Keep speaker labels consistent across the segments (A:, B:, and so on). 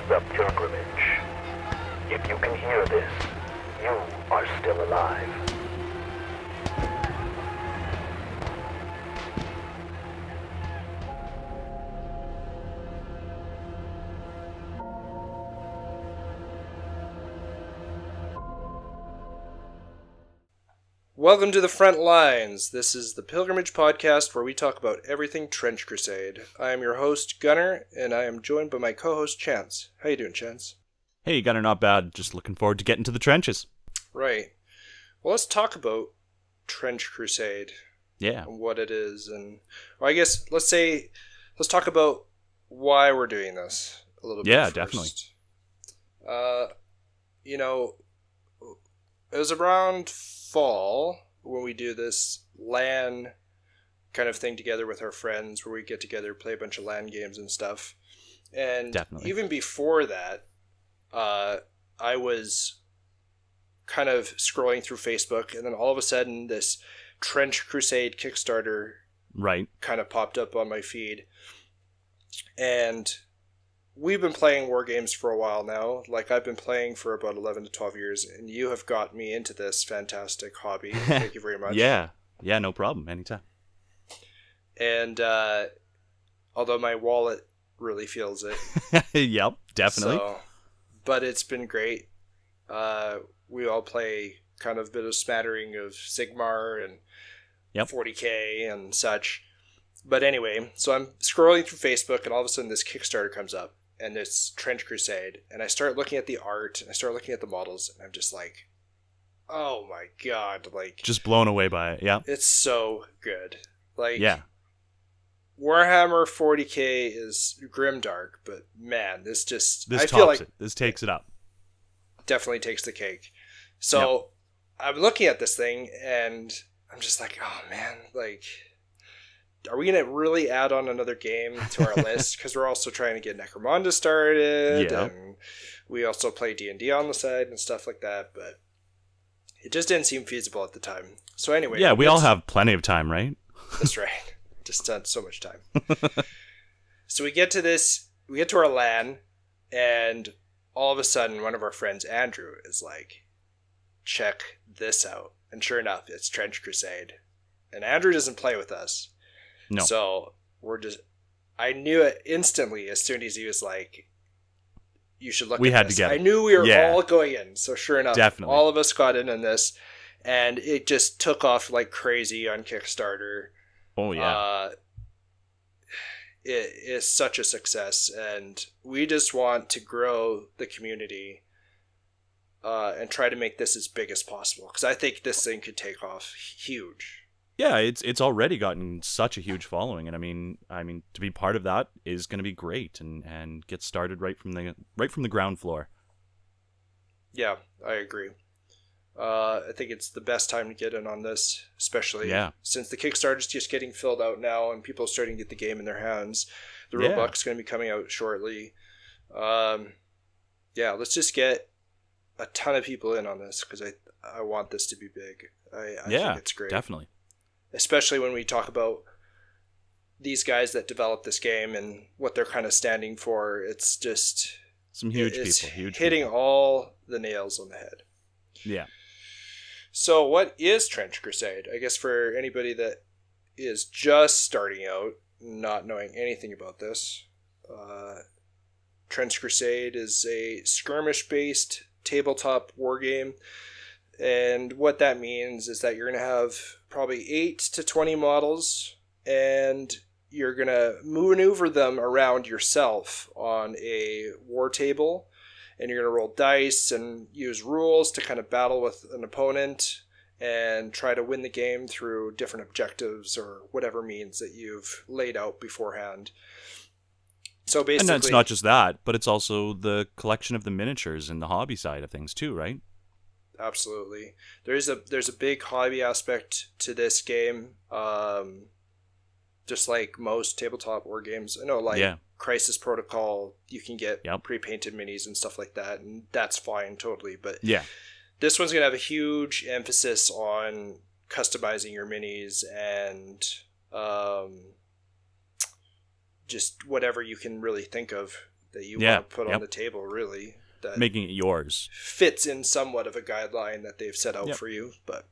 A: the pilgrimage. If you can hear this, you are still alive.
B: Welcome to the front lines. This is the Pilgrimage Podcast where we talk about everything Trench Crusade. I am your host, Gunnar, and I am joined by my co-host, Chance. How you doing, Chance?
C: Hey, Gunnar, not bad. Just looking forward to getting to the trenches.
B: Right. Well, let's talk about Trench Crusade.
C: Yeah.
B: And what it is. And well, I guess let's talk about why we're doing this a little bit
C: Yeah,
B: first.
C: definitely.
B: It was around fall when we do this LAN kind of thing together with our friends where we get together, play a bunch of LAN games and stuff. And
C: Definitely.
B: even before that, I was kind of scrolling through Facebook, and then all of a sudden this Trench Crusade Kickstarter
C: Right.
B: kind of popped up on my feed. And we've been playing war games for a while now. Like, I've been playing for about 11 to 12 years, and you have got me into this fantastic hobby. Thank you very much.
C: Yeah, no problem. Anytime.
B: And although my wallet really feels it.
C: Yep, definitely.
B: But it's been great. We all play kind of a bit of smattering of Sigmar and 40K and such. But anyway, so I'm scrolling through Facebook, and all of a sudden this Kickstarter comes up, and it's Trench Crusade, and I start looking at the art, and I start looking at the models, and I'm just like, oh my god, like...
C: Just blown away by it, yeah.
B: It's so good. Like,
C: yeah.
B: Warhammer 40K is grimdark, but man, this
C: takes it up.
B: Definitely takes the cake. So, I'm looking at this thing, and I'm just like, oh man, like... Are we going to really add on another game to our list? Because we're also trying to get Necromunda started, and we also play D&D on the side and stuff like that, but it just didn't seem feasible at the time. So anyway.
C: Yeah, we all have plenty of time, right?
B: That's right. Just not so much time. So we get to our LAN, and all of a sudden one of our friends, Andrew, is like, check this out. And sure enough, it's Trench Crusade. And Andrew doesn't play with us.
C: No.
B: So I knew it instantly as soon as he was like, you should look at this.
C: We had to get it.
B: I knew we were all going in. So sure enough,
C: Definitely.
B: all of us got in this, and it just took off like crazy on Kickstarter.
C: Oh, yeah.
B: It is such a success, and we just want to grow the community and try to make this as big as possible, because I think this thing could take off huge.
C: Yeah, it's already gotten such a huge following, and I mean to be part of that is going to be great, and get started right from the ground floor.
B: Yeah, I agree. I think it's the best time to get in on this, especially since the Kickstarter's just getting filled out now, and people are starting to get the game in their hands. The rulebook's going to be coming out shortly. Let's just get a ton of people in on this, because I want this to be big. I think it's great.
C: Definitely.
B: Especially when we talk about these guys that developed this game and what they're kind of standing for. It's just...
C: Some huge people.
B: Hitting all the nails on the head.
C: Yeah.
B: So what is Trench Crusade? I guess for anybody that is just starting out, not knowing anything about this, Trench Crusade is a skirmish-based tabletop war game. And what that means is that you're going to have probably 8 to 20 models, and you're going to maneuver them around yourself on a war table, and you're going to roll dice and use rules to kind of battle with an opponent and try to win the game through different objectives or whatever means that you've laid out beforehand. So basically...
C: And it's not just that, but it's also the collection of the miniatures and the hobby side of things too, right?
B: Absolutely. There's a big hobby aspect to this game, just like most tabletop war games. I know, Crisis Protocol, you can get pre-painted minis and stuff like that, and that's fine, totally. But this one's going to have a huge emphasis on customizing your minis and just whatever you can really think of that you want to put on the table, really. That
C: making it yours.
B: Fits in somewhat of a guideline that they've set out for you, but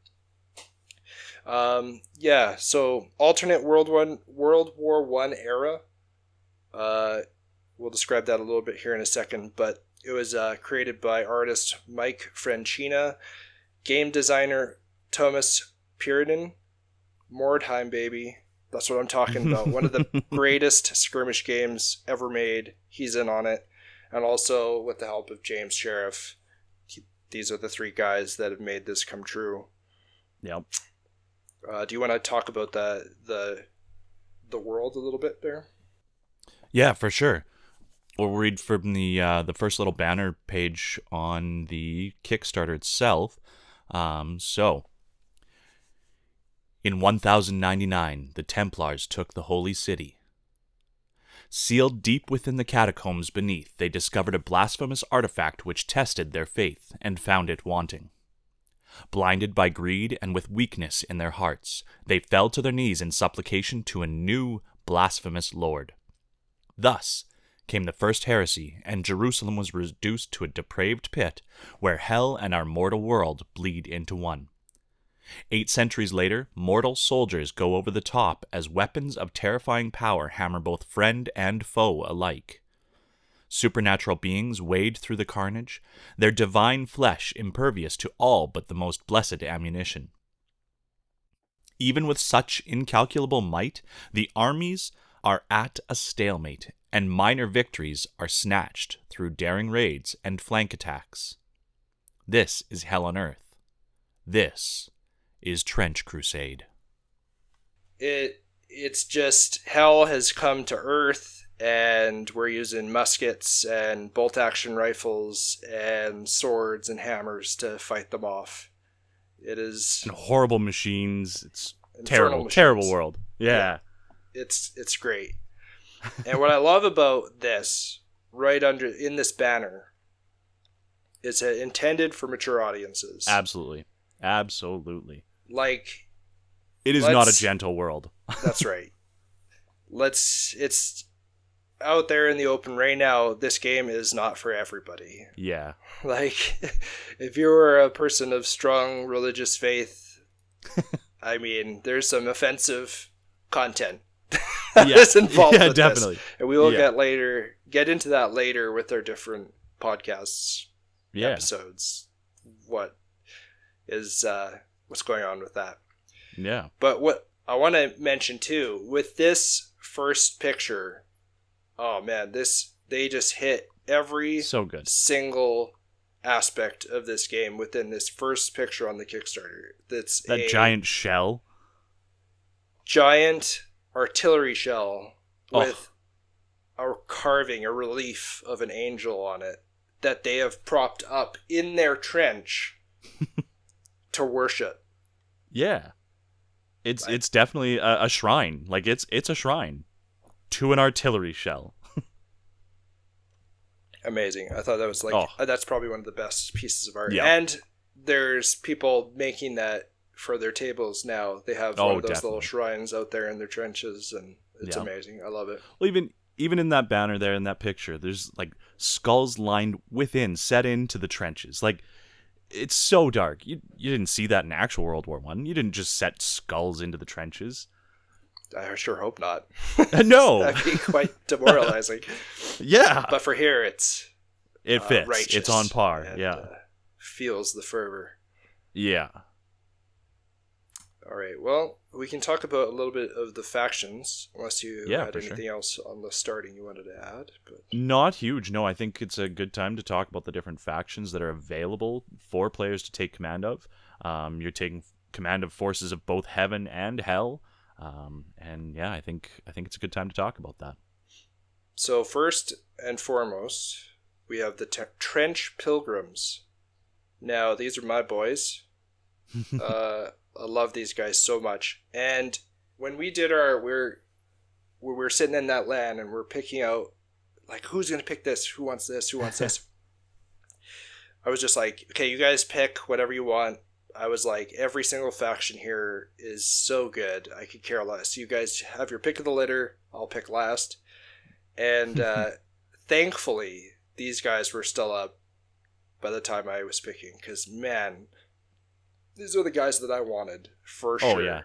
B: so alternate World War One era. We'll describe that a little bit here in a second, but it was created by artist Mike Francina, game designer Thomas Puritan, Mordheim, baby. That's what I'm talking about. One of the greatest skirmish games ever made. He's in on it. And also with the help of James Sheriff. These are the three guys that have made this come true.
C: Yep.
B: Do you want to talk about the world a little bit there?
C: Yeah, for sure. We'll read from the first little banner page on the Kickstarter itself. So, in 1099, the Templars took the Holy City. Sealed deep within the catacombs beneath, they discovered a blasphemous artifact which tested their faith and found it wanting. Blinded by greed and with weakness in their hearts, they fell to their knees in supplication to a new blasphemous lord. Thus came the first heresy, and Jerusalem was reduced to a depraved pit where hell and our mortal world bleed into one. 8 centuries later, mortal soldiers go over the top as weapons of terrifying power hammer both friend and foe alike. Supernatural beings wade through the carnage, their divine flesh impervious to all but the most blessed ammunition. Even with such incalculable might, the armies are at a stalemate, and minor victories are snatched through daring raids and flank attacks. This is hell on earth. This is Trench Crusade.
B: It's just hell has come to earth, and we're using muskets and bolt action rifles and swords and hammers to fight them off. It is
C: and horrible machines. It's terrible world. Yeah.
B: It's great. And what I love about this, right under in this banner, is intended for mature audiences.
C: Absolutely.
B: Like,
C: it is not a gentle world.
B: That's right. It's out there in the open right now. This game is not for everybody.
C: Yeah.
B: Like, if you were a person of strong religious faith, I mean, there's some offensive content that's involved with
C: definitely.
B: This. And we will get into that later with our different podcasts episodes. What is what's going on with that?
C: Yeah.
B: But what I want to mention too, with this first picture, oh man, they just hit every single aspect of this game within this first picture on the Kickstarter. That's
C: that giant shell.
B: Giant artillery shell with a carving, a relief of an angel on it that they have propped up in their trench to worship.
C: Yeah. It's definitely a shrine. Like it's a shrine to an artillery shell.
B: Amazing. I thought that was that's probably one of the best pieces of art.
C: Yeah.
B: And there's people making that for their tables now. They have one of those little shrines out there in their trenches, and it's amazing. I love it.
C: Well, even in that banner there, in that picture, there's like skulls lined within, set into the trenches. Like, it's so dark. You didn't see that in actual World War I. You didn't just set skulls into the trenches.
B: I sure hope not.
C: No.
B: That'd be quite demoralizing.
C: Yeah.
B: But for here, it
C: fits.
B: Righteous.
C: It's on par.
B: And, feels the fervor.
C: Yeah.
B: All right. Well, we can talk about a little bit of the factions, unless you had anything else on the starting you wanted to add. But
C: not huge. No, I think it's a good time to talk about the different factions that are available for players to take command of. You're taking command of forces of both heaven and hell. And yeah, I think it's a good time to talk about that.
B: So first and foremost, we have the Trench Pilgrims. Now, these are my boys. I love these guys so much. And when we did we're sitting in that land and we're picking out, like, who's going to pick this? Who wants this? Who wants this? I was just like, okay, you guys pick whatever you want. I was like, every single faction here is so good. I could care less. You guys have your pick of the litter. I'll pick last. And thankfully, these guys were still up by the time I was picking, because, man, these are the guys that I wanted, for sure.
C: Oh, yeah.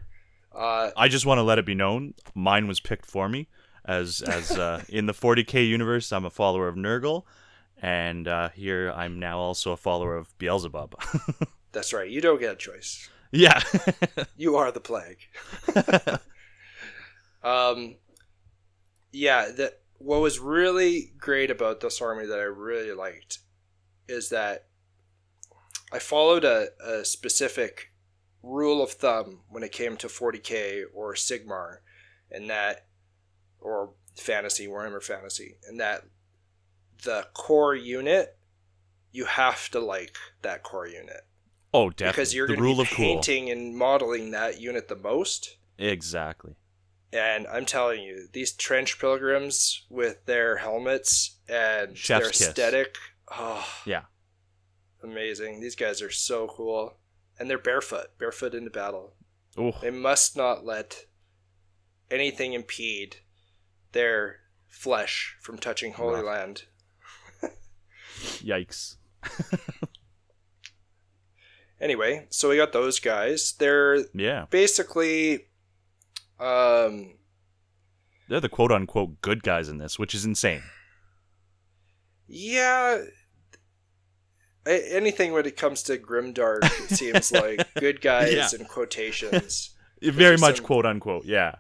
C: I just want to let it be known, mine was picked for me. As in the 40k universe, I'm a follower of Nurgle, and here I'm now also a follower of Beelzebub.
B: That's right. You don't get a choice.
C: Yeah.
B: You are the plague. Yeah, what was really great about this army that I really liked is that I followed a specific rule of thumb when it came to 40k or Sigmar, and that, or fantasy, Warhammer Fantasy, and that the core unit, you have to like that core unit.
C: Oh, definitely.
B: Because you're going to be painting and modeling that unit the most.
C: Exactly.
B: And I'm telling you, these trench pilgrims with their helmets and their aesthetic,
C: yeah,
B: amazing. These guys are so cool. And they're barefoot into battle.
C: Ooh.
B: They must not let anything impede their flesh from touching Holy Land.
C: Yikes.
B: Anyway, so we got those guys. They're basically...
C: they're the quote-unquote good guys in this, which is insane.
B: Yeah. Anything when it comes to Grimdark, it seems like good guys in quotations.
C: Very much quote-unquote, yeah.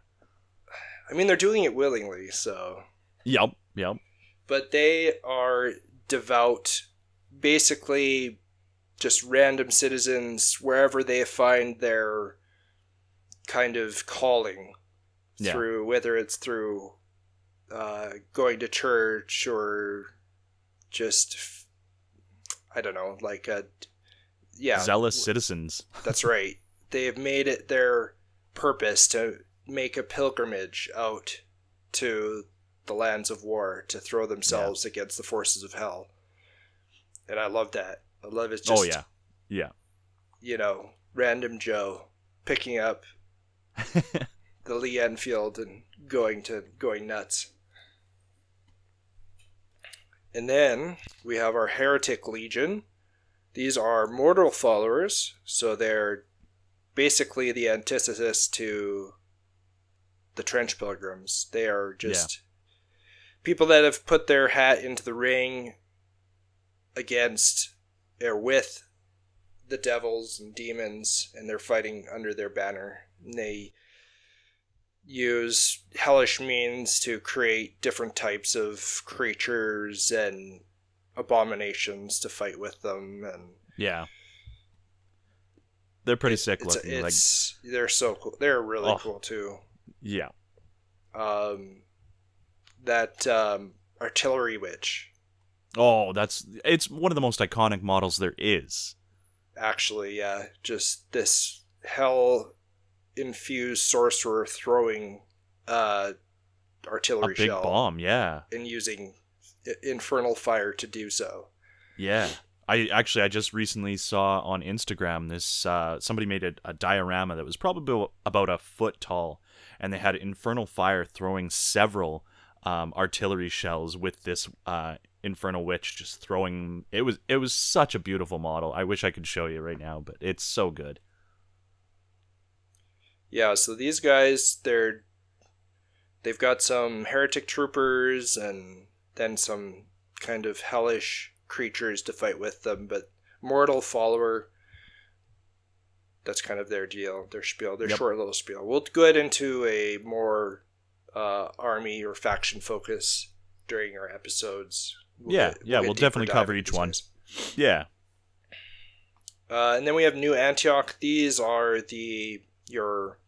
B: I mean, they're doing it willingly, so...
C: Yep.
B: But they are devout, basically just random citizens wherever they find their kind of calling through, whether it's through going to church or just, I don't know, like
C: zealous citizens.
B: That's right. They have made it their purpose to make a pilgrimage out to the lands of war to throw themselves against the forces of hell. And I love that. I love it. Just, you know, random Joe picking up the Lee Enfield and going nuts. And then we have our Heretic Legion. These are mortal followers, so they're basically the antithesis to the Trench Pilgrims. They are just people that have put their hat into the ring against or with the devils and demons, and they're fighting under their banner. And they use hellish means to create different types of creatures and abominations to fight with them. And
C: they're pretty sick looking.
B: They're so cool. They're really cool too.
C: Yeah.
B: That artillery witch.
C: Oh, it's one of the most iconic models there is.
B: Actually, yeah. Just this hell-infused sorcerer throwing artillery shell.
C: A big bomb, yeah.
B: And using infernal fire to do so.
C: Yeah. I just recently saw on Instagram this, somebody made a diorama that was probably about a foot tall, and they had infernal fire throwing several artillery shells with this infernal witch just throwing. It was such a beautiful model. I wish I could show you right now, but it's so good. Yeah,
B: so these guys, they've got some heretic troopers and then some kind of hellish creatures to fight with them, but mortal follower, that's kind of their deal, their spiel, their short little spiel. We'll go into a more army or faction focus during our episodes.
C: We'll definitely cover each one. Yeah.
B: And then we have New Antioch. These are your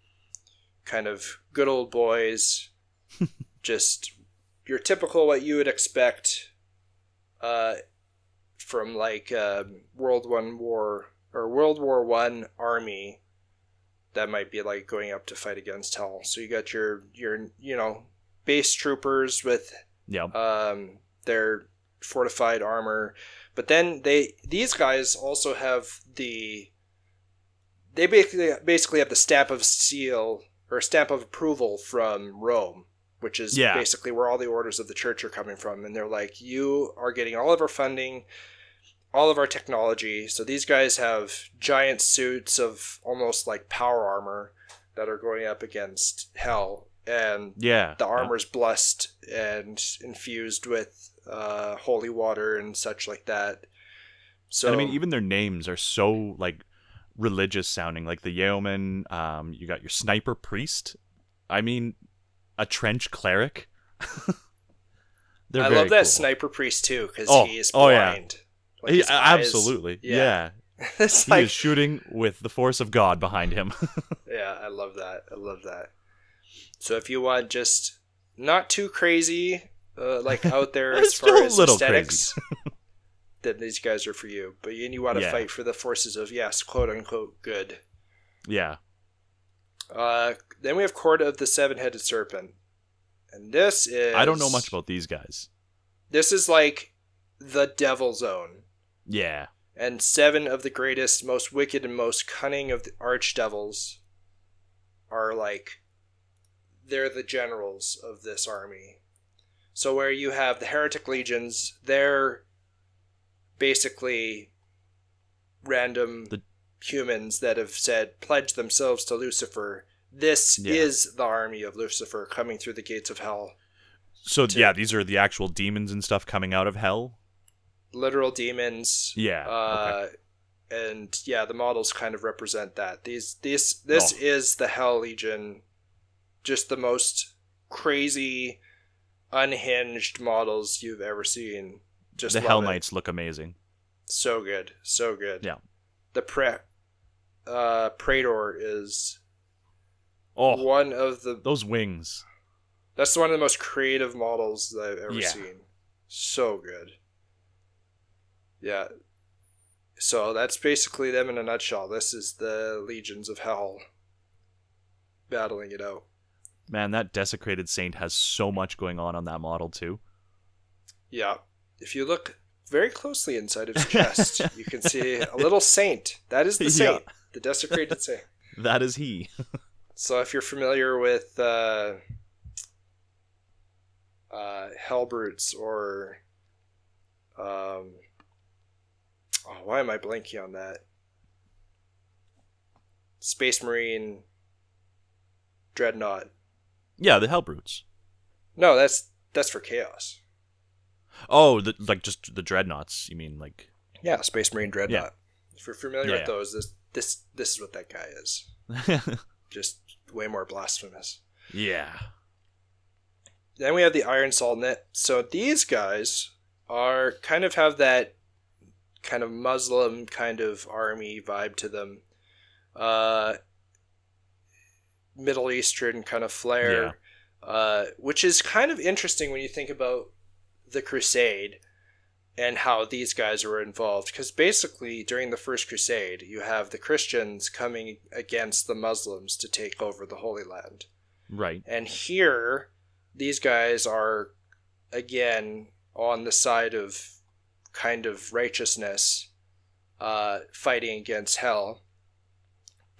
B: kind of good old boys, just your typical what you would expect from like World War I army that might be like going up to fight against hell. So you got your base troopers with their fortified armor, but then these guys also have they basically have the stamp of seal or stamp of approval from Rome. which is
C: Yeah.
B: basically where all the orders of the church are coming from. And they're like, you are getting all of our funding, all of our technology. So these guys have giant suits of almost like power armor that are going up against hell. And
C: Yeah.
B: the armor's blessed and infused with holy water and such like that. So
C: And I mean, even their names are so like religious sounding, like the yeoman. You got your sniper priest. I mean, a trench cleric.
B: I love that sniper priest too, because he is blind.
C: Yeah.
B: Like his eyes,
C: Absolutely. Yeah.
B: It's
C: He
B: like,
C: is shooting with the force of God behind him.
B: yeah, I love that. I love that. So if you want just not too crazy, like out there as
C: Still
B: far
C: a
B: as
C: little
B: aesthetics, then these guys are for you. But you want to fight for the forces of, yes, quote unquote, good.
C: Yeah.
B: Then we have Court of the Seven-Headed Serpent. And this is...
C: I don't know much about these guys.
B: This is like the Devil Zone.
C: Yeah.
B: And 7 of the greatest, most wicked, and most cunning of the archdevils are like... They're the generals of this army. So where you have the Heretic Legions, they're basically random humans that have said, pledge themselves to Lucifer. This is the army of Lucifer coming through the gates of hell.
C: So, these are the actual demons and stuff coming out of hell?
B: Literal demons.
C: Yeah. Okay.
B: And the models kind of represent that. This is the Hell Legion. Just the most crazy, unhinged models you've ever seen. Just
C: the Hell Knights look amazing.
B: So good. So good.
C: Yeah.
B: The Praetor is
C: one
B: of the...
C: Those wings.
B: That's one of the most creative models that I've ever seen. So good. Yeah. So that's basically them in a nutshell. This is the Legions of Hell battling it out.
C: Man, that Desecrated Saint has so much going on that model, too.
B: Yeah. If you look very closely inside of his chest, you can see a little saint. That is the saint. Yeah. The Desecrated Saint.
C: That is he.
B: So if you're familiar with Hellbrutes or... why am I blanking on that? Space Marine Dreadnought.
C: Yeah, the Hellbrutes.
B: No, that's for Chaos.
C: Oh, just the Dreadnoughts. You mean like?
B: Yeah, Space Marine Dreadnought.
C: Yeah.
B: If you're familiar with those, this is what that guy is. Just way more blasphemous.
C: Yeah.
B: Then we have the Iron Sultanate. So these guys are kind of have that kind of Muslim kind of army vibe to them. Middle Eastern kind of flair, which is kind of interesting when you think about the Crusade and how these guys were involved. Because basically, during the First Crusade, you have the Christians coming against the Muslims to take over the Holy Land.
C: Right.
B: And here, these guys are, again, on the side of kind of righteousness, fighting against hell.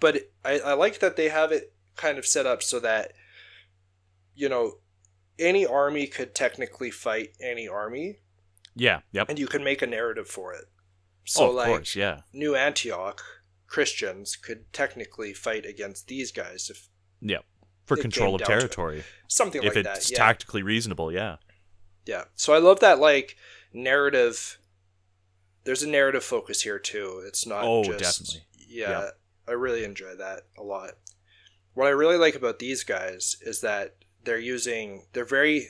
B: But I like that they have it kind of set up so that, any army could technically fight any army.
C: Yeah, yep.
B: And you can make a narrative for it. So,
C: of course, yeah.
B: New Antioch Christians could technically fight against these guys if...
C: Yeah, for control of territory.
B: Something like that,
C: if it's tactically reasonable, yeah.
B: Yeah, so I love that, narrative... There's a narrative focus here, too. It's not just...
C: definitely.
B: Yeah, I really enjoy that a lot. What I really like about these guys is that they're very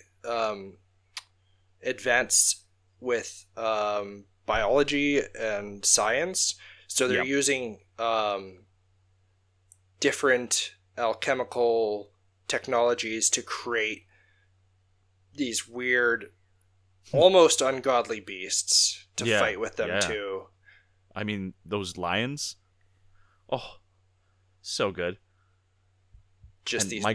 B: advanced with biology and science. So they're using different alchemical technologies to create these weird, almost ungodly beasts to fight with them too.
C: I mean, those lions. Oh, so good.
B: Just
C: and
B: these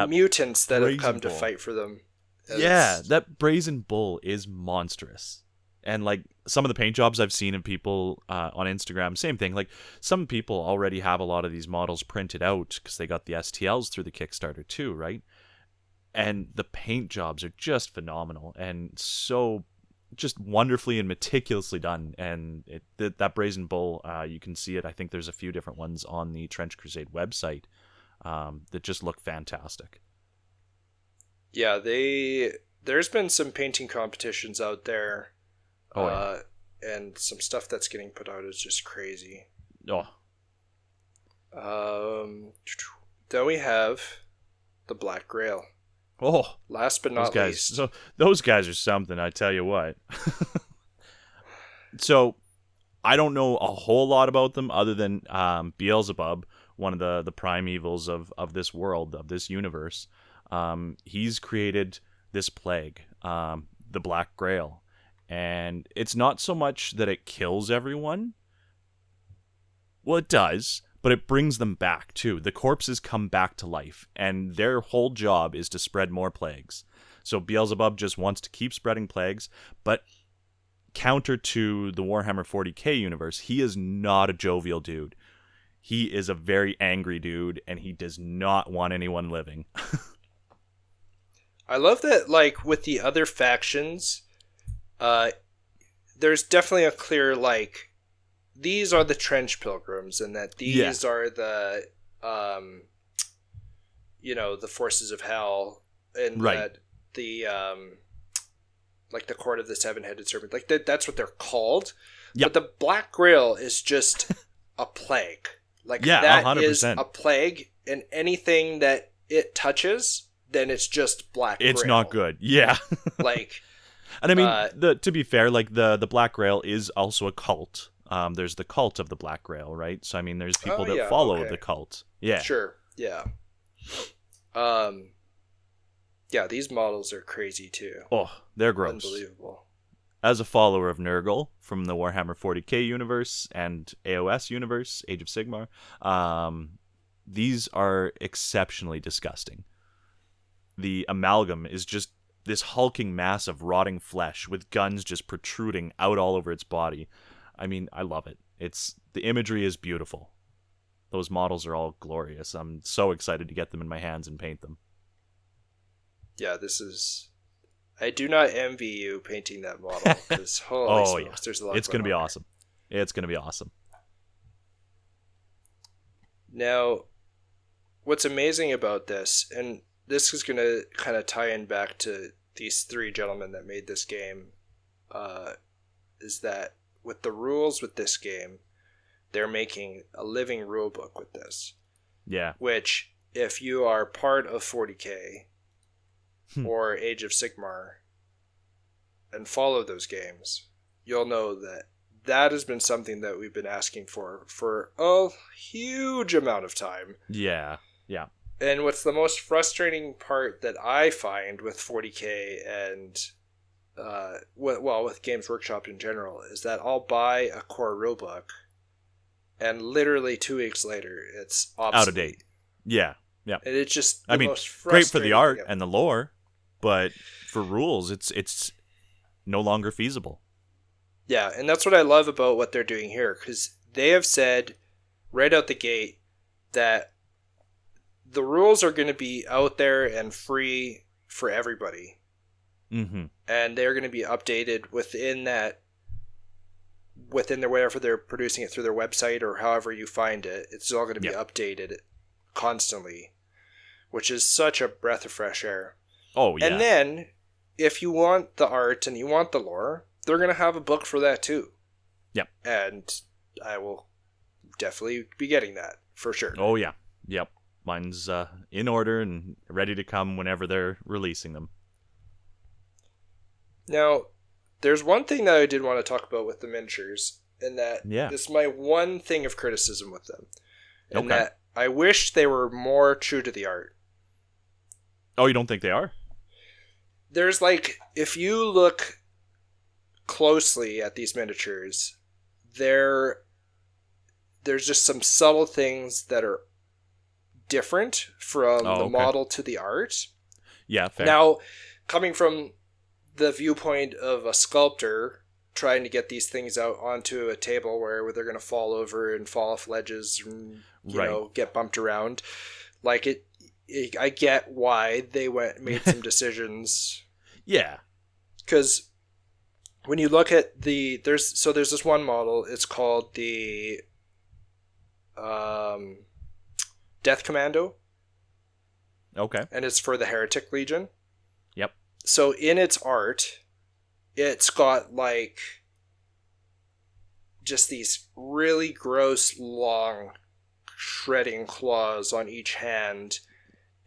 C: mutants
B: that have come to fight for them.
C: That brazen bull is monstrous. And some of the paint jobs I've seen of people on Instagram, same thing. Some people already have a lot of these models printed out because they got the STLs through the Kickstarter too, right? And the paint jobs are just phenomenal and so just wonderfully and meticulously done. And that Brazen Bull, you can see it. I think there's a few different ones on the Trench Crusade website that just look fantastic.
B: Yeah, there's been some painting competitions out there.
C: Oh, yeah.
B: And some stuff that's getting put out is just crazy.
C: Oh.
B: Then we have the Black Grail.
C: Oh,
B: last but not least.
C: So those guys are something, I tell you what. So I don't know a whole lot about them other than Beelzebub, one of the primevals of this world, of this universe. He's created this plague, the Black Grail. And it's not so much that it kills everyone. Well, it does, but it brings them back, too. The corpses come back to life, and their whole job is to spread more plagues. So Beelzebub just wants to keep spreading plagues, but counter to the Warhammer 40k universe, he is not a jovial dude. He is a very angry dude, and he does not want anyone living.
B: I love that, like, with the other factions, there's definitely a clear, like, these are the Trench Pilgrims, and that these are the, the Forces of Hell, and that the, like, the Court of the Seven-Headed Serpent, like, that's what they're called. Yep. But the Black Grail is just a plague. Like, that 100%. Is a plague, and anything that it touches, then it's just Black Grail.
C: It's not good. Yeah.
B: Like...
C: And I mean, to be fair, like the Black Grail is also a cult. There's the cult of the Black Grail, right? So I mean, there's people that follow the cult. Yeah,
B: sure, yeah. Yeah, these models are crazy too.
C: Oh, they're gross,
B: unbelievable.
C: As a follower of Nurgle from the Warhammer 40k universe and AOS universe, Age of Sigmar, these are exceptionally disgusting. The amalgam is just this hulking mass of rotting flesh with guns just protruding out all over its body. I mean, I love it. The imagery is beautiful. Those models are all glorious. I'm so excited to get them in my hands and paint them.
B: Yeah, I do not envy you painting that model, because holy smokes, there's a lot.
C: It's going to be awesome. It's going to be awesome.
B: Now, what's amazing about this, and this is going to kind of tie in back to these three gentlemen that made this game, is that with the rules with this game, they're making a living rule book with this.
C: Yeah.
B: Which, if you are part of 40k or Age of Sigmar and follow those games, you'll know that has been something that we've been asking for a huge amount of time.
C: Yeah. Yeah.
B: And what's the most frustrating part that I find with 40k and with Games Workshop in general is that I'll buy a core rulebook and literally 2 weeks later it's obsolete.
C: Out of date. Yeah. Yeah.
B: And it's just most frustrating.
C: Great for the art and the lore, but for rules it's no longer feasible.
B: Yeah, and that's what I love about what they're doing here, because they have said right out the gate that the rules are going to be out there and free for everybody.
C: Mm-hmm.
B: And they're going to be updated within their, wherever they're producing it through their website or however you find it. It's all going to be updated constantly, which is such a breath of fresh air.
C: Oh, yeah.
B: And then, if you want the art and you want the lore, they're going to have a book for that too.
C: Yep.
B: And I will definitely be getting that, for sure.
C: Oh, yeah. Yep. Mine's in order and ready to come whenever they're releasing them.
B: Now, there's one thing that I did want to talk about with the miniatures, and that this is my one thing of criticism with them. And that I wish they were more true to the art.
C: Oh, you don't think they are?
B: There's if you look closely at these miniatures, there's just some subtle things that are different from the model to the art.
C: Yeah, fair.
B: Now, coming from the viewpoint of a sculptor trying to get these things out onto a table where they're going to fall over and fall off ledges and, you know, get bumped around, I get why they made some decisions.
C: Yeah.
B: Because when you look at there's this one model. It's called the Death Commando.
C: Okay.
B: And it's for the Heretic Legion.
C: Yep.
B: So in its art, it's got like just these really gross, long, shredding claws on each hand.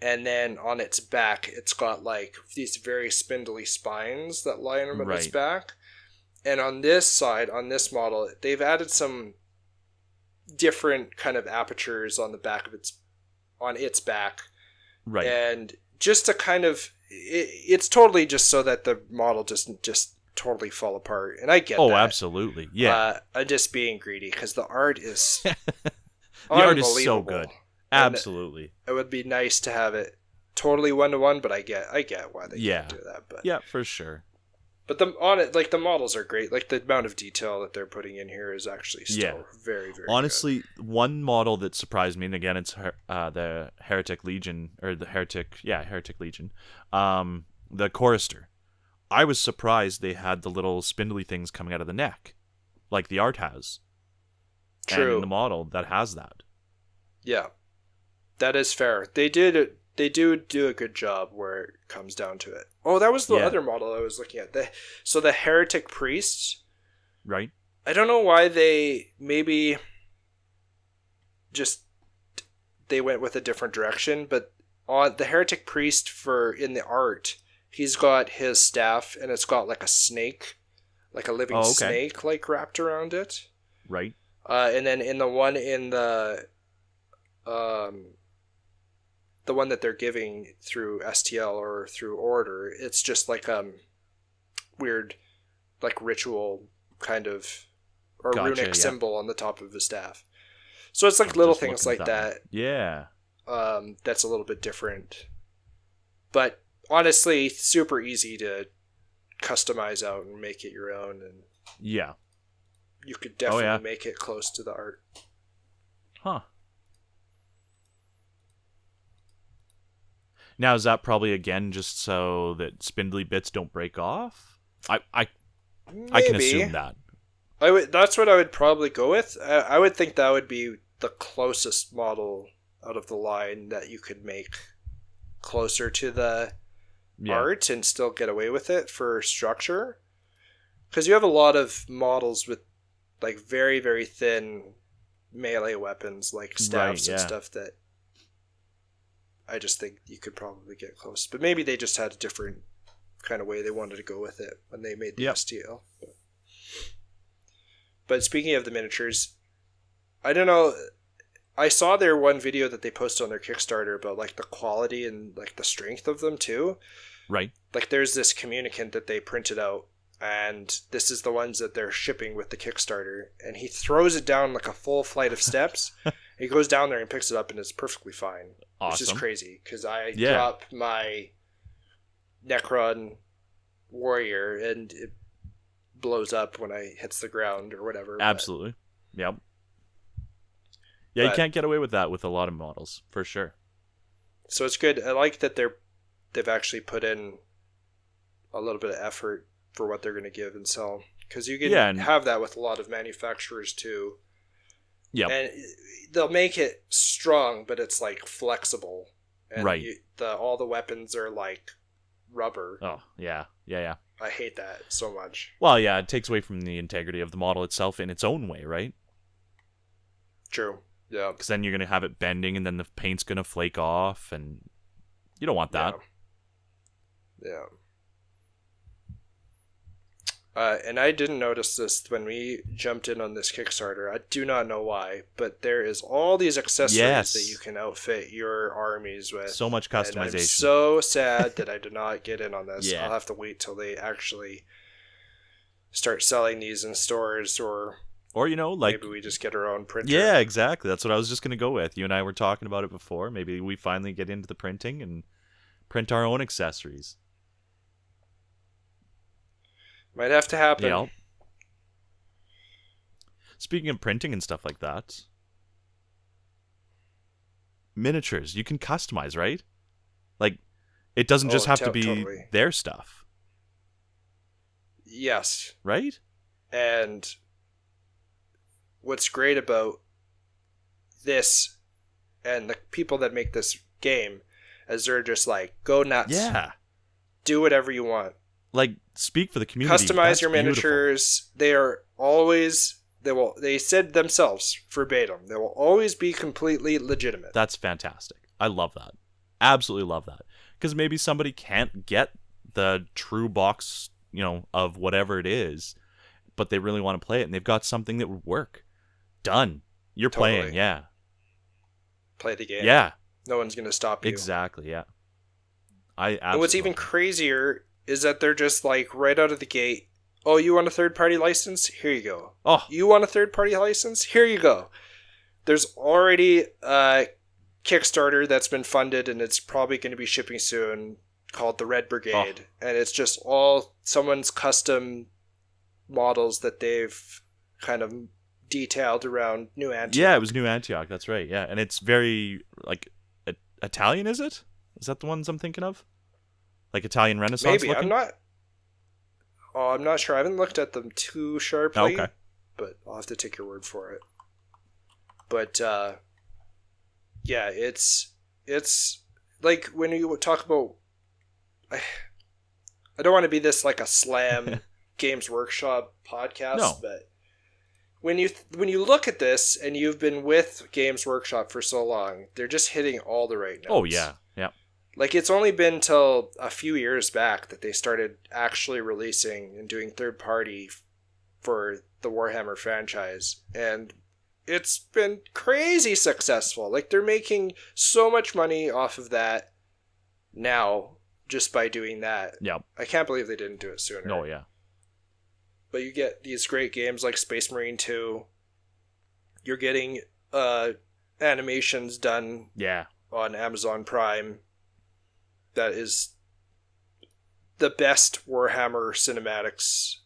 B: And then on its back, it's got like these very spindly spines that line on its back. And on this side, on this model, they've added some different kind of apertures on the back of its back.
C: Right.
B: And just to kind of, it's totally just so that the model doesn't just totally fall apart. And I get that.
C: Oh, absolutely. Yeah.
B: I'm just being greedy because the art is
C: the art is so good. Absolutely.
B: It would be nice to have it totally 1-to-1, but I get why they can't do that. But
C: yeah, for sure.
B: But the models are great. Like the amount of detail that they're putting in here is actually still very, very
C: honestly
B: good.
C: One model that surprised me, and again it's the Heretic Legion, or the Heretic Legion, the Chorister. I was surprised they had the little spindly things coming out of the neck, like the art has.
B: True.
C: And in the model that has that.
B: Yeah, that is fair. They do a good job where it comes down to it. Oh, that was the other model I was looking at. So the Heretic Priests.
C: Right.
B: I don't know why they maybe just they went with a different direction, but on the Heretic Priest in the art, he's got his staff and it's got like a snake, like a living snake like wrapped around it.
C: Right.
B: And then in the one in the one that they're giving through STL or through order, it's just like weird like ritual kind of or runic symbol on the top of his staff. So it's like little things like that.
C: Yeah.
B: That's a little bit different. But honestly, super easy to customize out and make it your own, and
C: yeah.
B: You could definitely make it close to the art.
C: Huh. Now, is that probably, again, just so that spindly bits don't break off? I can assume that.
B: That's what I would probably go with. I would think that would be the closest model out of the line that you could make closer to the art and still get away with it for structure. Because you have a lot of models with like very, very thin melee weapons like staffs and stuff that I just think you could probably get close. But maybe they just had a different kind of way they wanted to go with it when they made the STL. But speaking of the miniatures, I don't know. I saw their one video that they posted on their Kickstarter about like the quality and like the strength of them too.
C: Right.
B: Like there's this communicant that they printed out, and this is the ones that they're shipping with the Kickstarter, and he throws it down like a full flight of steps. He goes down there and picks it up and it's perfectly fine.
C: Awesome.
B: Which is crazy because I drop my Necron warrior and it blows up when I hits the ground or whatever.
C: Absolutely. Yep. Yeah, you can't get away with that with a lot of models, for sure.
B: So it's good. I like that they've actually put in a little bit of effort for what they're going to give and sell. Because you can have that with a lot of manufacturers too. Yeah. And they'll make it strong, but it's like flexible. And all the weapons are like rubber.
C: Oh, yeah. Yeah.
B: I hate that so much.
C: Well, yeah, it takes away from the integrity of the model itself in its own way, right?
B: True. Yeah.
C: Because then you're going to have it bending and then the paint's going to flake off, and you don't want that.
B: Yeah. And I didn't notice this when we jumped in on this Kickstarter. I do not know why, but there is all these accessories that you can outfit your armies with.
C: So much customization. And I'm
B: so sad that I did not get in on this. I'll have to wait till they actually start selling these in stores, or maybe we just get our own printer.
C: Yeah, exactly. That's what I was just going to go with. You and I were talking about it before. Maybe we finally get into the printing and print our own accessories.
B: Might have to happen.
C: Yeah. Speaking of printing and stuff like that, miniatures. You can customize, right? Like, it doesn't just have to be
B: totally.
C: their stuff.
B: Yes.
C: Right?
B: And what's great about this and the people that make this game is they're just like, go nuts.
C: Yeah.
B: Do whatever you want.
C: Like, speak for the community.
B: Customize
C: That's
B: your miniatures. They are always... They said themselves verbatim, they will always be completely legitimate.
C: That's fantastic. I love that. Absolutely love that. Because maybe somebody can't get the true box, of whatever it is, but they really want to play it, and they've got something that would work. Done. You're playing, yeah.
B: Play the game.
C: Yeah.
B: No one's going to stop you.
C: Exactly, yeah. I absolutely.
B: And what's even crazier is that they're just like, right out of the gate, oh, you want a third-party license? Here you go.
C: Oh.
B: You want a third-party license? Here you go. There's already a Kickstarter that's been funded, and it's probably going to be shipping soon, called the Red Brigade. Oh. And it's just all someone's custom models that they've kind of detailed around New Antioch.
C: Yeah, it was New Antioch. That's right, yeah. And it's very, like, Italian, is it? Is that the ones I'm thinking of? Like Italian Renaissance
B: Maybe.
C: looking?
B: I'm not sure. I haven't looked at them too sharply.
C: Okay.
B: But I'll have to take your word for it. But, yeah, it's like when you talk about... I don't want to be this like a slam Games Workshop podcast, but when you look at this and you've been with Games Workshop for so long, they're just hitting all the right notes.
C: Oh, yeah. Yeah.
B: Like, it's only been till a few years back that they started actually releasing and doing third-party for the Warhammer franchise. And it's been crazy successful. Like, they're making so much money off of that now just by doing that.
C: Yep.
B: I can't believe they didn't do it sooner.
C: No, yeah.
B: But you get these great games like Space Marine 2. You're getting animations done on Amazon Prime. That is the best Warhammer cinematics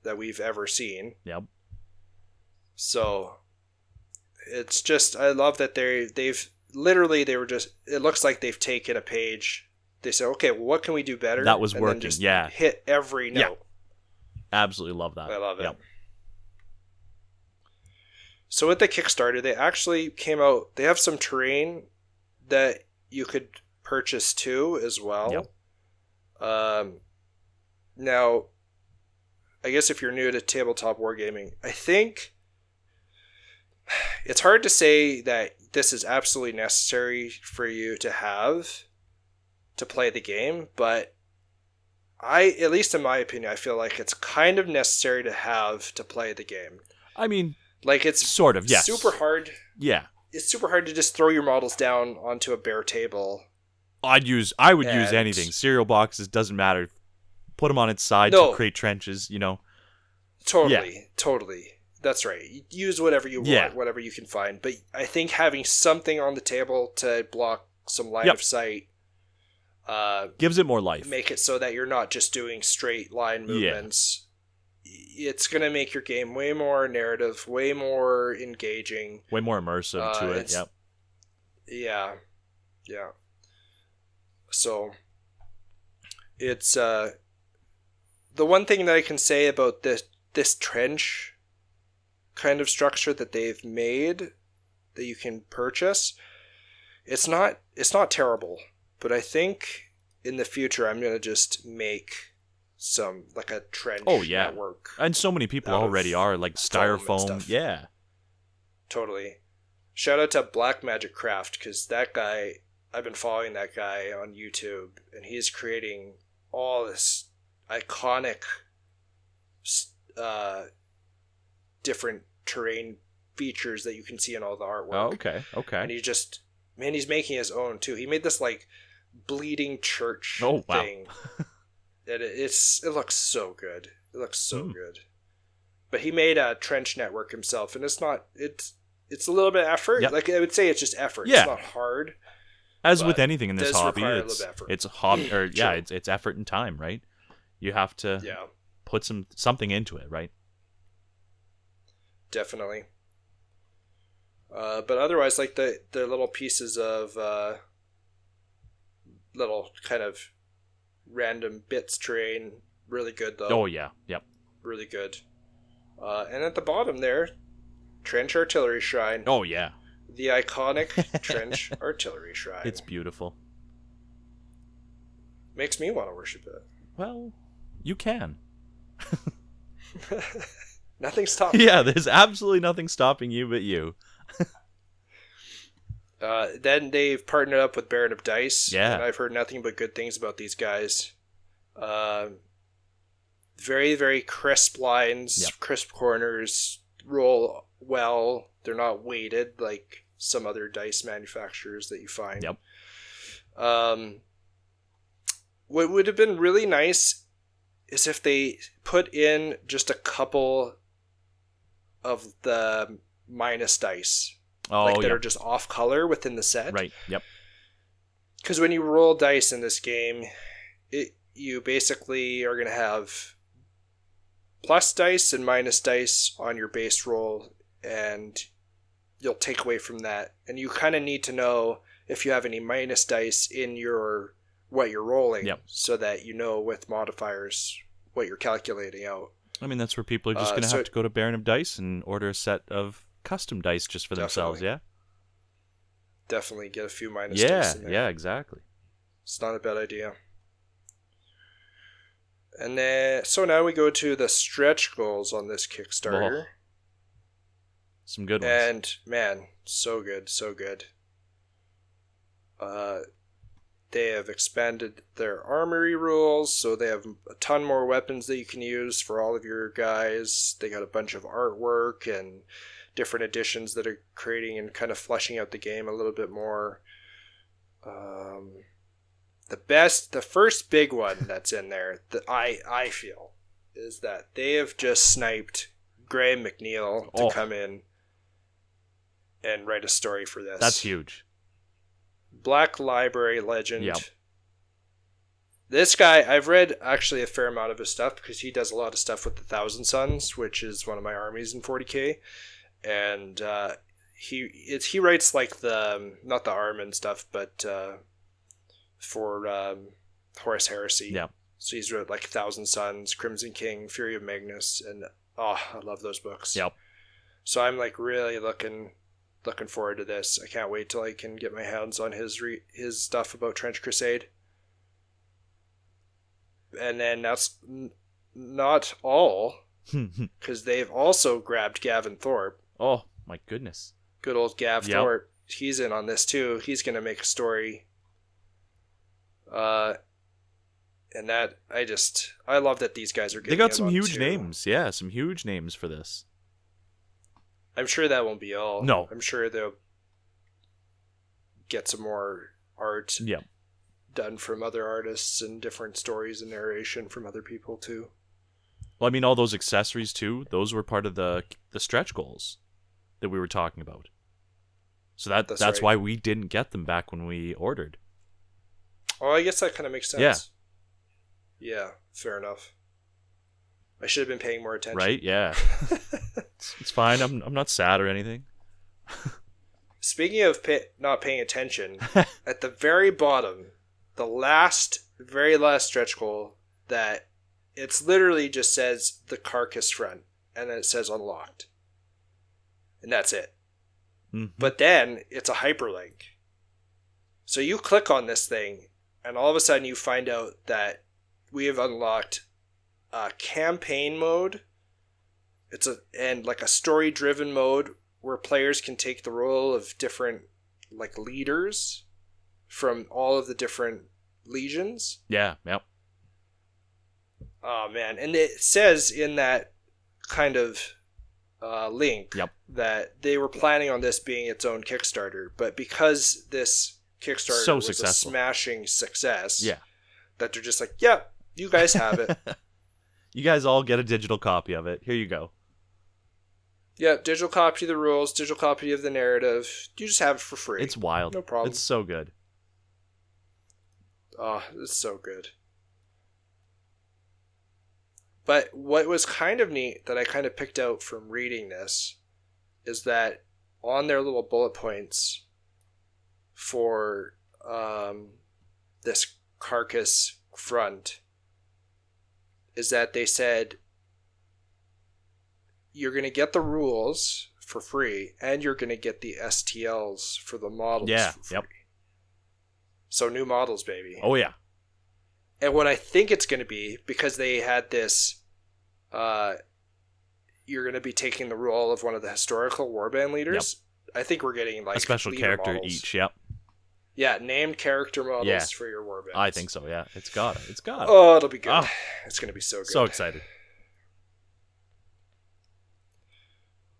B: that we've ever seen.
C: Yep.
B: So it's just, I love that they've literally, it looks like they've taken a page. They said, okay, well, what can we do better?
C: That was
B: and
C: working.
B: then just
C: yeah.
B: hit every note.
C: Yeah. Absolutely love that.
B: I love it.
C: Yep.
B: So with the Kickstarter, they actually came out, they have some terrain that you could purchase too as well.
C: Yep.
B: Now, I guess if you're new to tabletop wargaming, I think it's hard to say that this is absolutely necessary for you to have to play the game, but at least in my opinion, I feel like it's kind of necessary to have to play the game.
C: I mean,
B: like, it's
C: sort of, yes.
B: Super hard.
C: Yeah.
B: It's super hard to just throw your models down onto a bare table.
C: I would use anything. Cereal boxes, doesn't matter. Put them on its side to create trenches,
B: Totally. That's right. Use whatever you want, whatever you can find. But I think having something on the table to block some line of sight
C: gives it more life.
B: Make it so that you're not just doing straight line movements. It's going to make your game way more narrative, way more engaging.
C: Way more immersive to it, yep.
B: Yeah. So, it's... the one thing that I can say about this trench kind of structure that they've made that you can purchase, it's not terrible, but I think in the future I'm going to just make some, like, a trench network.
C: And so many people already are, like styrofoam. Yeah.
B: Totally. Shout out to Black Magic Craft, because that guy, I've been following that guy on YouTube, and he's creating all this iconic different terrain features that you can see in all the artwork.
C: Oh, okay.
B: And he's making his own too. He made this like bleeding church thing. And it looks so good. It looks so good. But he made a trench network himself, and it's a little bit of effort.
C: Yep.
B: Like, I would say it's just effort.
C: Yeah.
B: It's not hard.
C: As with anything in this hobby,
B: it's
C: a hobby, or it's effort and time, right? You have to put something into it, right?
B: Definitely. But otherwise, like the little pieces of little kind of random bits terrain, really good though.
C: Oh yeah, yep.
B: Really good. And at the bottom there, Trench Artillery Shrine.
C: Oh yeah.
B: The iconic Trench Artillery Shrine.
C: It's beautiful.
B: Makes me want to worship it.
C: Well, you can.
B: Nothing's stopping.
C: Yeah, there's absolutely nothing stopping you but you.
B: Then they've partnered up with Baron of Dice.
C: Yeah.
B: And I've heard nothing but good things about these guys. Very, very crisp lines,
C: Yep.
B: crisp corners, roll well. They're not weighted like some other dice manufacturers that you find.
C: Yep.
B: What would have been really nice is if they put in just a couple of the minus dice.
C: Oh,
B: like that
C: yeah.
B: are just off color within the set.
C: Right, yep.
B: Because when you roll dice in this game, you basically are going to have plus dice and minus dice on your base roll, and you'll take away from that. And you kind of need to know if you have any minus dice in your what you're rolling,
C: Yep.
B: so that you know with modifiers what you're calculating out.
C: I mean, that's where people are just going to have to go to Baron of Dice and order a set of custom dice just for themselves, yeah?
B: Definitely get a few minus dice in there.
C: Yeah, exactly.
B: It's not a bad idea. And then, so now we go to the stretch goals on this Kickstarter.
C: Oh, some good ones.
B: And man, so good, so good. They have expanded their armory rules, so they have a ton more weapons that you can use for all of your guys. They got a bunch of artwork and different editions that are creating and kind of fleshing out the game a little bit more. The first big one that's in there that I feel is that they have just sniped Graham McNeil to come in and write a story for this.
C: That's huge.
B: Black Library legend.
C: Yep.
B: This guy, I've read actually a fair amount of his stuff because he does a lot of stuff with the Thousand Sons, which is one of my armies in 40k, and he writes like the not the Armin stuff, but for Horus Heresy.
C: Yeah.
B: So he's wrote like Thousand Sons, Crimson King, Fury of Magnus, and I love those books.
C: Yep.
B: So I'm like really looking forward to this. I can't wait till I can get my hands on his stuff about Trench Crusade. And then that's not all, because they've also grabbed Gavin Thorpe.
C: Oh, my goodness.
B: Good old Gav
C: Yep.
B: Thorpe. He's in on this too. He's going to make a story. And that, I love that these guys are getting
C: They got
B: in
C: some
B: on
C: huge
B: too.
C: names. Yeah, some huge names for this.
B: I'm sure that won't be all.
C: No.
B: I'm sure they'll get some more art
C: Yep.
B: done from other artists and different stories and narration from other people too.
C: Well, I mean, all those accessories too, those were part of the stretch goals that we were talking about. So that's
B: right.
C: why we didn't get them back when we ordered.
B: Oh, I guess that kind of makes sense.
C: Yeah.
B: Yeah, fair enough. I should have been paying more attention.
C: Right? Yeah. It's fine. I'm not sad or anything.
B: Speaking of not paying attention, at the very bottom, the very last stretch goal, that it's literally just says the carcass front, and then it says unlocked. And that's it.
C: Mm-hmm.
B: But then it's a hyperlink. So you click on this thing, and all of a sudden you find out that we have unlocked a campaign mode. And like a story-driven mode where players can take the role of different like leaders from all of the different legions.
C: Yeah, yep.
B: Oh man, and it says in that kind of link
C: Yep.
B: that they were planning on this being its own Kickstarter, but because this Kickstarter was
C: successful.
B: a smashing success,
C: Yeah.
B: that they're just like, yeah, you guys have it.
C: You guys all get a digital copy of it. Here you go.
B: Yeah, digital copy of the rules, digital copy of the narrative. You just have it for free.
C: It's wild.
B: No problem.
C: It's so good.
B: Oh, it's so good. But what was kind of neat that I kind of picked out from reading this is that on their little bullet points for this carcass front is that they said you're going to get the rules for free and you're going to get the STLs for the models for free. Yep. So new models, baby.
C: Oh, yeah.
B: And what I think it's going to be, because they had this, you're going to be taking the role of one of the historical warband leaders. Yep. I think we're getting like
C: a special character models. Each. Yep.
B: Yeah, named character models for your warbands.
C: I think so. Yeah, it's got it.
B: Oh, it'll be good. Oh, it's going to be so good.
C: So excited.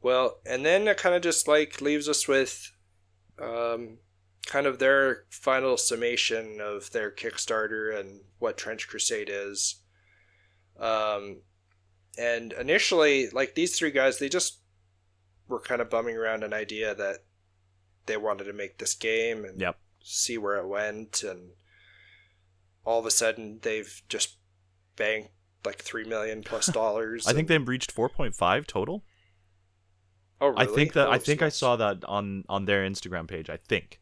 B: Well, and then it kind of just like leaves us with kind of their final summation of their Kickstarter and what Trench Crusade is. And initially, like these three guys, they just were kind of bumming around an idea that they wanted to make this game and see where it went. And all of a sudden, they've just banked like $3 million plus.
C: I think they've reached 4.5 total.
B: Oh, really?
C: I think I saw that on their Instagram page. I think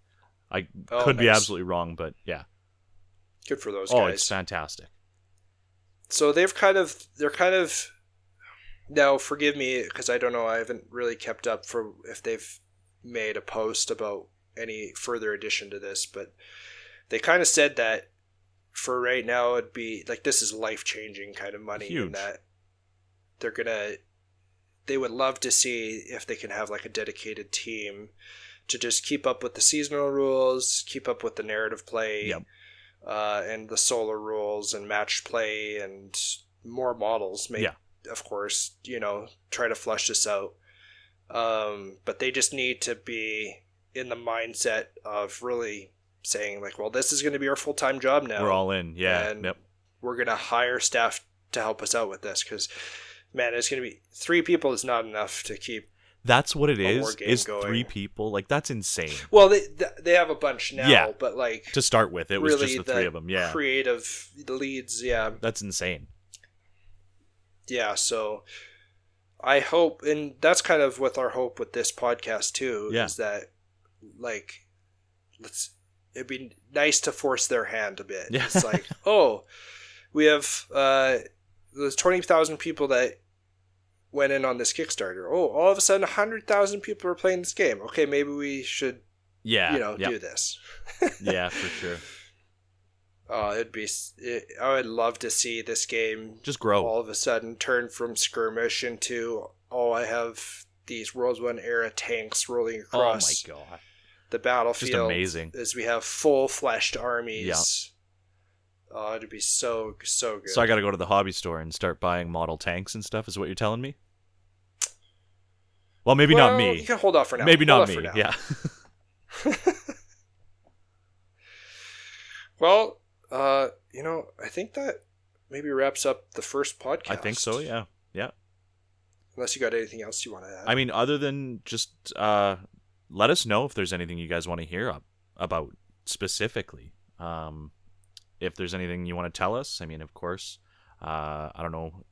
C: I could be absolutely wrong, but yeah,
B: good for those guys.
C: Oh, it's fantastic.
B: So they're kind of now. Forgive me because I don't know. I haven't really kept up for if they've made a post about any further addition to this, but they kind of said that for right now it'd be like this is life-changing kind of money.
C: Huge.
B: In that they would love to see if they can have like a dedicated team to just keep up with the seasonal rules, keep up with the narrative play, and the solo rules and match play and more models. Of course, try to flush this out. But they just need to be in the mindset of really saying like, well, this is going to be our full-time job now.
C: We're all in. Yeah.
B: And we're going to hire staff to help us out with this because, man, it's going to be 3 people is not enough to keep.
C: That's what it is going. 3 people. Like, that's insane.
B: Well, they have a bunch now, but like
C: to start with, it was
B: really
C: just the 3 of them. Yeah.
B: Creative, the leads. Yeah.
C: That's insane.
B: Yeah. So I hope, and that's kind of with our hope with this podcast too, is that like, it'd be nice to force their hand a bit. Yeah. It's like, oh, we have, there's 20,000 people that went in on this Kickstarter. Oh, all of a sudden 100,000 people are playing this game. Okay, maybe we should, do this.
C: Yeah, for sure.
B: I would love to see this game
C: just grow.
B: All of a sudden turn from skirmish into, I have these World War I era tanks rolling across the battlefield.
C: Just amazing.
B: As we have full-fleshed armies. Yeah. Oh, it'd be so good.
C: So I got to go to the hobby store and start buying model tanks and stuff, is what you're telling me? Well, maybe not me.
B: You can hold off for now.
C: Maybe not me, yeah.
B: Well, I think that maybe wraps up the first podcast.
C: I think so, yeah. Yeah.
B: Unless you got anything else you want to add.
C: I mean, other than just let us know if there's anything you guys want to hear about specifically. If there's anything you want to tell us, I mean, of course, I don't know,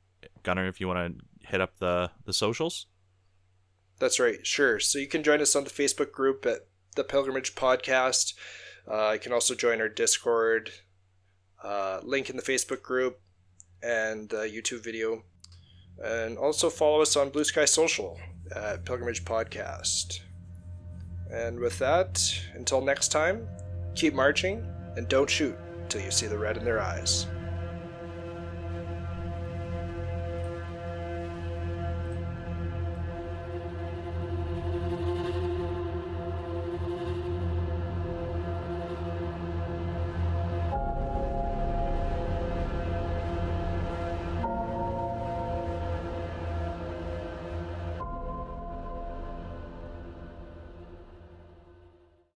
C: Gunnar, if you want to hit up the socials.
B: That's right, sure. So you can join us on the Facebook group at The Pilgrimage Podcast. You can also join our Discord, link in the Facebook group, and YouTube video. And also follow us on Blue Sky Social at Pilgrimage Podcast. And with that, until next time, keep marching and don't shoot till you see the red in their eyes.